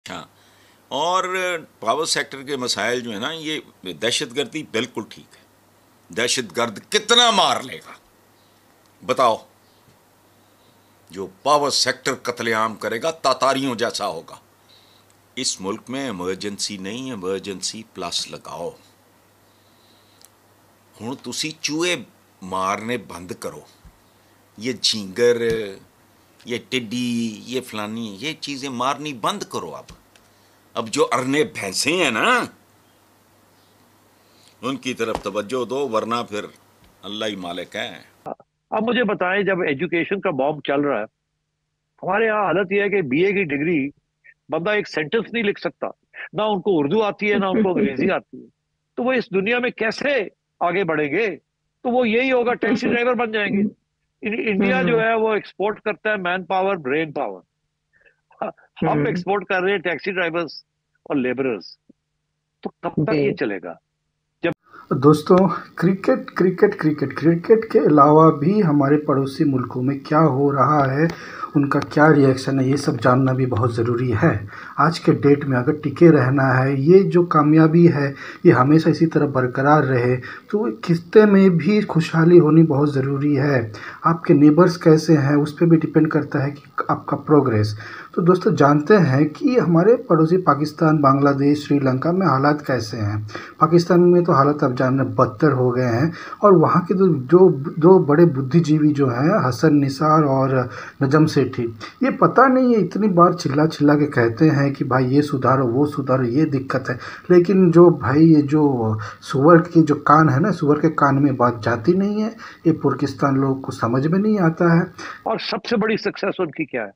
हाँ, और power sector के मसाइल जो है ना, ये दहशतगर्दी बिल्कुल ठीक है। दहशतगर्द कितना मार लेगा बताओ? जो पावर सेक्टर कत्लेआम करेगा तातारियों जैसा होगा। इस मुल्क में इमरजेंसी नहीं, इमरजेंसी प्लस लगाओ। हुण तुसी चूहे मारने बंद करो, ये झींगर, ये टिड्डी, ये फलानी, ये चीजें मारनी बंद करो। अब जो अरने भैंसे हैं ना, उनकी तरफ तवज्जो दो, वरना फिर अल्लाह ही मालिक है। अब मुझे बताएं, जब एजुकेशन का बॉम्ब चल रहा है, हमारे यहाँ हालत यह है कि बीए की डिग्री बंदा एक सेंटेंस नहीं लिख सकता, ना उनको उर्दू आती है ना उनको अंग्रेजी आती है, तो वो इस दुनिया में कैसे आगे बढ़ेंगे? तो वो यही होगा, टैक्सी ड्राइवर बन जाएंगे। इंडिया जो है वो एक्सपोर्ट करता है मैन पावर, ब्रेन पावर। हम एक्सपोर्ट कर रहे हैं टैक्सी ड्राइवर्स और लेबरर्स। तो कब तक ये चलेगा? दोस्तों, क्रिकेट क्रिकेट क्रिकेट क्रिकेट के अलावा भी हमारे पड़ोसी मुल्कों में क्या हो रहा है, उनका क्या रिएक्शन है, ये सब जानना भी बहुत ज़रूरी है। आज के डेट में अगर टिके रहना है, ये जो कामयाबी है ये हमेशा इसी तरह बरकरार रहे, तो खित्ते में भी खुशहाली होनी बहुत ज़रूरी है। आपके नेबर्स कैसे हैं उस पर भी डिपेंड करता है कि आपका प्रोग्रेस। तो दोस्तों, जानते हैं कि हमारे पड़ोसी पाकिस्तान, बांग्लादेश, श्रीलंका में हालात कैसे हैं। पाकिस्तान में तो हालत अब जानने बदतर हो गए हैं, और वहाँ के जो दो बड़े बुद्धिजीवी जो हैं, हसन निसार और नजम सेठी, ये पता नहीं है इतनी बार चिल्ला चिल्ला के कहते हैं कि भाई ये सुधारो, वो सुधारो, ये दिक्कत है, लेकिन जो भाई ये जो सुअर की जो कान है ना, सुअर के कान में बात जाती नहीं है। ये पाकिस्तान लोगों को समझ में नहीं आता है। और सबसे बड़ी सक्सेस उनकी क्या है?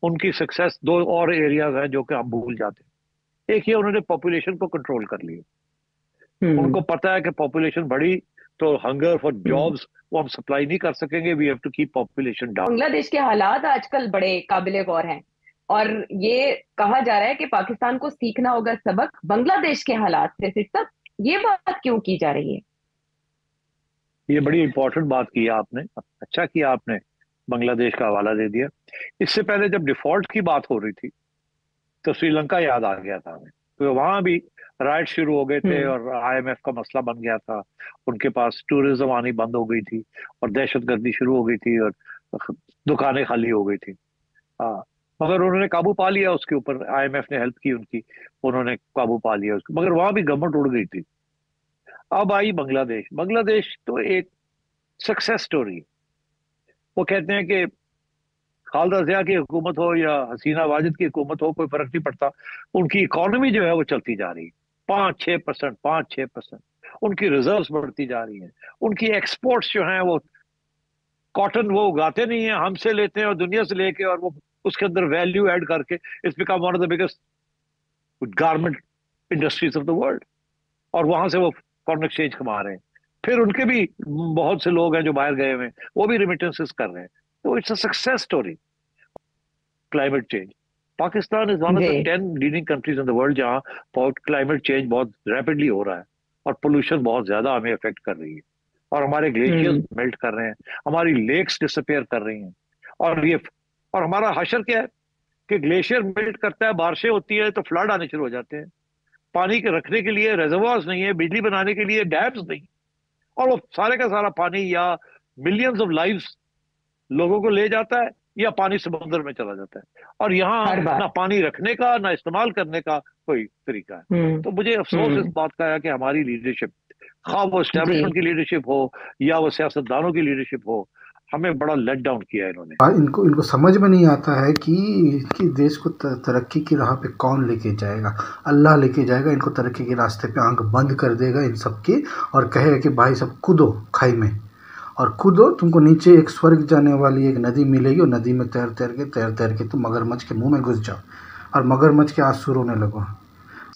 उनकी सक्सेस दो और एरियाज हैं जो कि आप भूल जाते हैं। एक ये, उन्होंने पॉपुलेशन को कंट्रोल कर लिया। उनको पता है कि पॉपुलेशन बढ़ी तो हंगर फॉर जॉब्स वो हम सप्लाई नहीं कर सकेंगे, we have to keep population down. Bangladesh के हालात आजकल बड़े काबिले गौर हैं, और ये कहा जा रहा है कि पाकिस्तान को सीखना होगा सबक बांग्लादेश के हालात से। फिर तब ये बात क्यों की जा रही है? ये बड़ी इंपॉर्टेंट बात की आपने, अच्छा किया आपने बांग्लादेश का हवाला दे दिया। इससे पहले जब डिफॉल्ट की बात हो रही थी तो श्रीलंका याद आ गया था हमें, तो वहां भी राइट शुरू हो गए थे और आईएमएफ का मसला बन गया था। उनके पास टूरिज्म आनी बंद हो गई थी और दहशतगर्दी शुरू हो गई थी और दुकानें खाली हो गई थी। हाँ, मगर उन्होंने काबू पा लिया उसके ऊपर, आईएमएफ ने हेल्प की उनकी, उन्होंने काबू पा लिया उसको, मगर वहां भी गवर्नमेंट उड़ गई थी। अब आई बांग्लादेश। बांग्लादेश तो एक सक्सेस स्टोरी। वो कहते हैं कि खालदा जिया की हुकूमत हो या हसीना वाजिद की हुकूमत हो, कोई फर्क नहीं पड़ता, उनकी इकोनॉमी जो है वो चलती जा रही है 5-6%, 5-6%। उनकी रिजर्व्स बढ़ती जा रही हैं, उनकी एक्सपोर्ट्स जो हैं वो, कॉटन वो उगाते नहीं है, हमसे लेते हैं और दुनिया से लेके, और वो उसके अंदर वैल्यू ऐड करके it's become one of the biggest garment industries of the world. और वहां से वो फॉरेन एक्सचेंज कमा रहे हैं। फिर उनके भी बहुत से लोग हैं जो बाहर गए हुए हैं, वो भी रिमिटेंसेस कर रहे हैं। तो it's a success story. Climate change, Pakistan is one of the 10 leading countries in the world जहां क्लाइमेट चेंज बहुत रैपिडली हो रहा है और पोल्यूशन बहुत ज्यादा हमें अफेक्ट कर रही है, और हमारे ग्लेशियर्स मेल्ट कर रहे हैं, हमारी लेक्स डिसअपेयर कर रही हैं। और हमारा हशर क्या है कि ग्लेशियर मेल्ट करता है, बारिशें होती है तो फ्लड आने शुरू हो जाते हैं, पानी के रखने के लिए रेजर्वायर्स नहीं है, बिजली बनाने के लिए डैम्स नहीं, और वो सारे का सारा पानी या मिलियंस ऑफ लाइव्स लोगों को ले जाता है या पानी समुद्र में चला जाता है। और यहाँ ना पानी रखने का ना इस्तेमाल करने का कोई तरीका है। तो मुझे अफसोस इस बात का है कि हमारी लीडरशिप, खा वो एस्टेब्लिशमेंट की लीडरशिप हो या वो सियासतदानों की लीडरशिप हो, हमें बड़ा लेट डाउन किया है इन्होंने। इनको समझ में नहीं आता है कि देश को तरक्की की राह पे कौन लेके जाएगा। अल्लाह लेके जाएगा इनको तरक्की के रास्ते पे, आंख बंद कर देगा इन सब की और कहेगा कि भाई सब कूदो खाई में, और कूदो, तुमको नीचे एक स्वर्ग जाने वाली एक नदी मिलेगी, और नदी में तैर तैर के तुम मगरमच्छ के मुंह में घुस जाओ और मगरमच्छ के आंसू रोने लगो।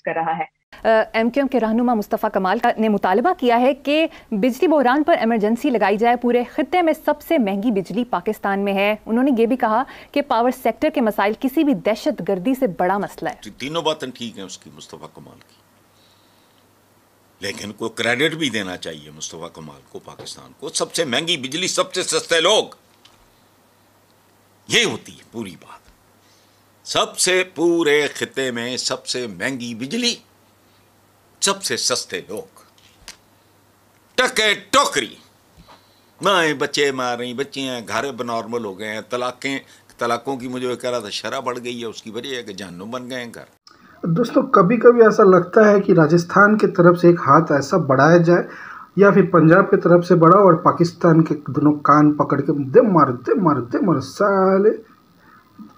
कर रहा है एमक्यूएम के रहनुमा मुस्तफ़ा कमाल ने मुतालबा किया है कि बिजली बहरान पर इमरजेंसी लगाई जाए। पूरे खित्ते में सबसे महंगी बिजली पाकिस्तान में है। उन्होंने ये भी कहा कि पावर सेक्टर के मसाइल किसी भी दहशत गर्दी से बड़ा मसला है। तीनों बातें ठीक हैं उसकी, मुस्तफ़ा कमाल की, लेकिन को क्रेडिट भी देना चाहिए मुस्तफ़ा कमाल को, पाकिस्तान को। सबसे महंगी बिजली, सबसे सस्ते लोग, ये होती है पूरी बात। सबसे पूरे खिते में सबसे महंगी बिजली, सबसे सस्ते लोग, टके टोकरी, माए बच्चे मार रही, बच्चियां घर नॉर्मल हो गए हैं, तलाकों की मुझे कह रहा था शरह बढ़ गई है, उसकी वजह है कि जहन्नुम बन गए हैं घर। दोस्तों कभी कभी ऐसा लगता है कि राजस्थान की तरफ से एक हाथ ऐसा बढ़ाया जाए या फिर पंजाब की तरफ से बढ़ाओ और पाकिस्तान के दोनों कान पकड़ के दे मार साले।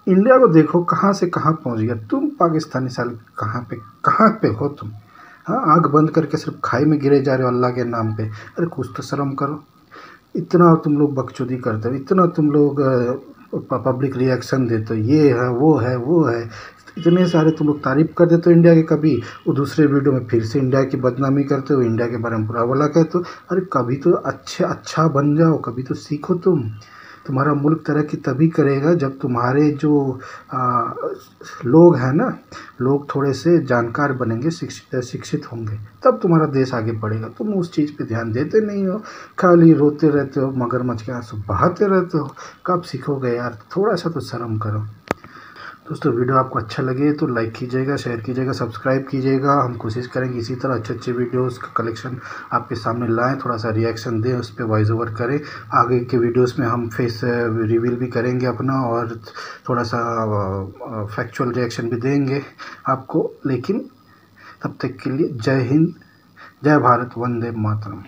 इंडिया को देखो कहाँ से कहाँ पहुँच गया, तुम पाकिस्तानी साल कहाँ पे हो तुम? हाँ, आँख बंद करके सिर्फ खाई में गिरे जा रहे हो अल्लाह के नाम पे। अरे कुछ तो शर्म करो। इतना तुम लोग बकचोदी करते हो, इतना तुम लोग पब्लिक रिएक्शन देते हो, ये है वो है, इतने सारे तुम लोग तारीफ कर देते हो इंडिया के, कभी वो दूसरे वीडियो में फिर से इंडिया की बदनामी करते हो, इंडिया के बारे में बुरा भला कहते हो। अरे कभी तो अच्छा बन जाओ, कभी तो सीखो तुम्हारा मुल्क तरक्की तभी करेगा जब तुम्हारे जो लोग हैं ना, लोग थोड़े से जानकार बनेंगे, शिक्षित होंगे, तब तुम्हारा देश आगे बढ़ेगा। तुम उस चीज़ पे ध्यान देते नहीं हो, खाली रोते रहते हो, मगरमच्छ के आंसू बहाते रहते हो। कब सीखोगे यार? थोड़ा सा तो शर्म करो। दोस्तों वीडियो आपको अच्छा लगे तो लाइक कीजिएगा, शेयर कीजिएगा, सब्सक्राइब कीजिएगा। हम कोशिश करेंगे इसी तरह अच्छे वीडियोस का कलेक्शन आपके सामने लाएं, थोड़ा सा रिएक्शन दें, उस पर वॉइस ओवर करें। आगे के वीडियोस में हम फेस रिवील भी करेंगे अपना, और थोड़ा सा फैक्चुअल रिएक्शन भी देंगे आपको। लेकिन तब तक के लिए जय हिंद, जय भारत, वंदे मातरम।